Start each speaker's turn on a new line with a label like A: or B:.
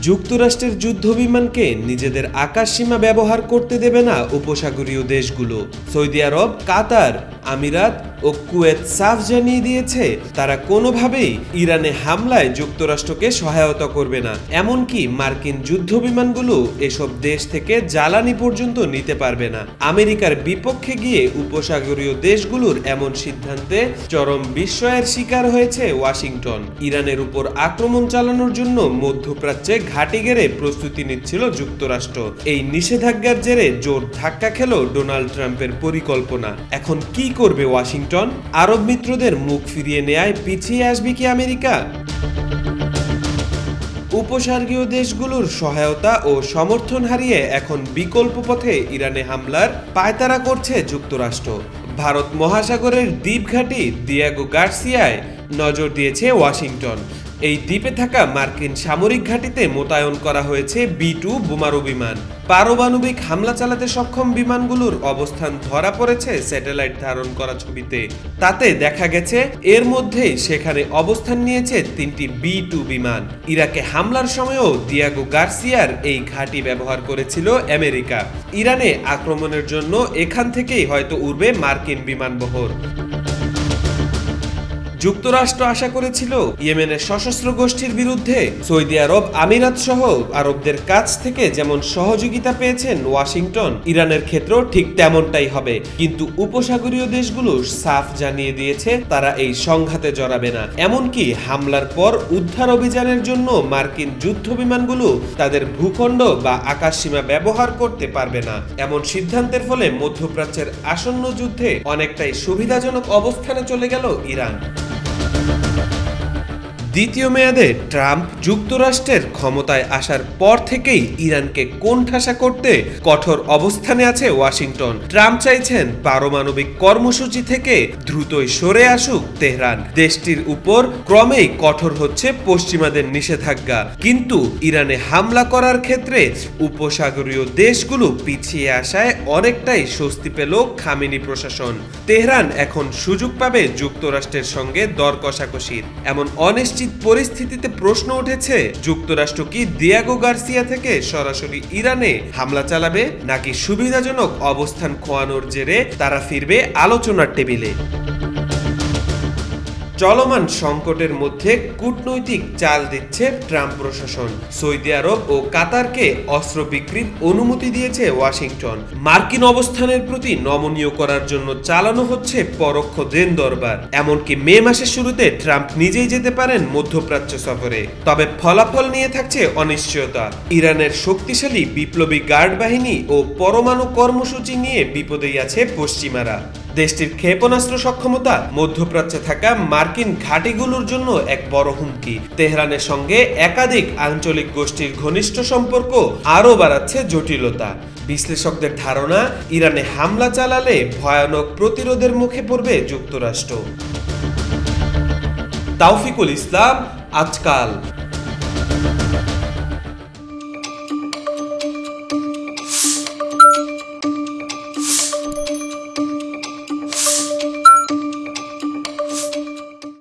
A: যুক্তরাষ্ট্রের যুদ্ধবিমানকে নিজেদের আকাশসীমা ব্যবহার করতে দেবে না উপসাগরীয় দেশগুলো। সৌদি আরব, কাতার, আমিরাত ও কুয়েত সাফ জানিয়ে দিয়েছে তারা কোনোভাবেই ইরানে হামলায় যুক্তরাষ্ট্রকে সহায়তা করবে না। এমনকি মার্কিন যুদ্ধবিমানগুলো এসব দেশ থেকে জ্বালানি পর্যন্ত নিতে পারবে না। আমেরিকার বিপক্ষে গিয়ে উপসাগরীয় দেশগুলোর এমন সিদ্ধান্তে চরম বিস্ময়ের শিকার হয়েছে ওয়াশিংটন। ইরানের উপর আক্রমণ চালানোর জন্য মধ্যপ্রাচ্যে ঘাঁটি গেড়ে প্রস্তুতি নিচ্ছিল যুক্তরাষ্ট্র। এই নিষেধাজ্ঞার জেরে জোর ধাক্কা খেল ডোনাল্ড ট্রাম্পের পরিকল্পনা। এখন কি করবে ওয়াশিংটন? আরব মিত্রদের মুখ ফিরিয়ে নেয়ায় পিছিয়ে আসবে কি আমেরিকা? উপসাগরীয় দেশগুলোর সহায়তা ও সমর্থন হারিয়ে এখন বিকল্প পথে ইরানে হামলার পায়তারা করছে যুক্তরাষ্ট্র। ভারত মহাসাগরের দ্বীপঘাঁটি দিয়েগো গার্সিয়ায় নজর দিয়েছে ওয়াশিংটন। এই দ্বীপে থাকা মার্কিন সামরিক ঘাঁটিতে মোতায়েন করা হয়েছে B-2 বোমারু বিমান। পারমাণবিক হামলা চালাতে সক্ষম বিমানগুলোর অবস্থান ধরা পড়েছে স্যাটেলাইট ধারণ করা ছবিতে। তাতে দেখা গেছে এর মধ্যেই সেখানে অবস্থান নিয়েছে 3টি B-2 বিমান। ইরাকে হামলার সময়ও দিয়েগো গার্সিয়ার এই ঘাঁটি ব্যবহার করেছিল আমেরিকা। ইরানে আক্রমণের জন্য এখান থেকেই হয়তো উড়বে মার্কিন বিমানবহর। যুক্তরাষ্ট্র আশা করেছিল ইয়েমেনের সশস্ত্র গোষ্ঠীর বিরুদ্ধে সৌদি আরব, আমিরাত সহ আরবদের কাছ থেকে যেমন সহযোগিতা পেয়েছেন ওয়াশিংটন, ইরানের ক্ষেত্রেও ঠিক তেমনটাই হবে। কিন্তু উপসাগরীয় দেশগুলো সাফ জানিয়ে দিয়েছে তারা এই সংঘাতে জড়াবে না। এমনকি হামলার পর উদ্ধার অভিযানের জন্য মার্কিন যুদ্ধ বিমানগুলো তাদের ভূখণ্ড বা আকাশসীমা ব্যবহার করতে পারবে না। এমন সিদ্ধান্তের ফলে মধ্যপ্রাচ্যের আসন্ন যুদ্ধে অনেকটাই সুবিধাজনক অবস্থানে চলে গেল ইরান। দ্বিতীয় মেয়াদে ট্রাম্প যুক্তরাষ্ট্রের ক্ষমতায় আসার পর থেকেই ইরানকে কোণঠাসা করতে কঠোর অবস্থানে আছে ওয়াশিংটন। ট্রাম্প চাইছেন পারমাণবিক কর্মসূচি থেকে দ্রুতই সরে আসুক তেহরান। দেশটির উপর ক্রমেই কঠোর হচ্ছে পশ্চিমাদের নিষেধাজ্ঞা। কিন্তু ইরানে হামলা করার ক্ষেত্রে উপসাগরীয় দেশগুলো পিছিয়ে আসায় অনেকটাই স্বস্তি পেল খামেনি প্রশাসন। তেহরান এখন সুযোগ পাবে যুক্তরাষ্ট্রের সঙ্গে দর কষাকষির। এমন অনিশ্চিত পরিস্থিতিতে প্রশ্ন উঠেছে, যুক্তরাষ্ট্র কি দিয়েগো গার্সিয়া থেকে সরাসরি ইরানে হামলা চালাবে, নাকি সুবিধাজনক অবস্থান খোয়ানোর জেরে তারা ফিরবে আলোচনার টেবিলে? চলমান সংকটের মধ্যে কূটনৈতিক চাল দিচ্ছে ট্রাম্প প্রশাসন। সৌদি আরব ও কাতারকে অস্ত্র বিক্রির অনুমতি দিয়েছে ওয়াশিংটন। মার্কিন অবস্থানের প্রতি নমনীয় করার জন্য চালানো হচ্ছে পরোক্ষ দেন দরবার। এমনকি মে মাসের শুরুতে ট্রাম্প নিজেই যেতে পারেন মধ্যপ্রাচ্য সফরে। তবে ফলাফল নিয়ে থাকছে অনিশ্চয়তা। ইরানের শক্তিশালী বিপ্লবী গার্ড বাহিনী ও পরমাণু কর্মসূচি নিয়ে বিপদেই আছে পশ্চিমারা। দেশটির ক্ষেপণাস্ত্র সক্ষমতা মধ্যপ্রাচ্যে থাকা মার্কিন ঘাঁটিগুলোর জন্য এক বড় হুমকি। তেহরানের সঙ্গে একাধিক আঞ্চলিক গোষ্ঠীর ঘনিষ্ঠ সম্পর্ক আরও বাড়াচ্ছে জটিলতা। বিশ্লেষকদের ধারণা, ইরানে হামলা চালালে ভয়ানক প্রতিরোধের মুখে পড়বে যুক্তরাষ্ট্র। তাওফিকুল ইসলাম, আজকাল।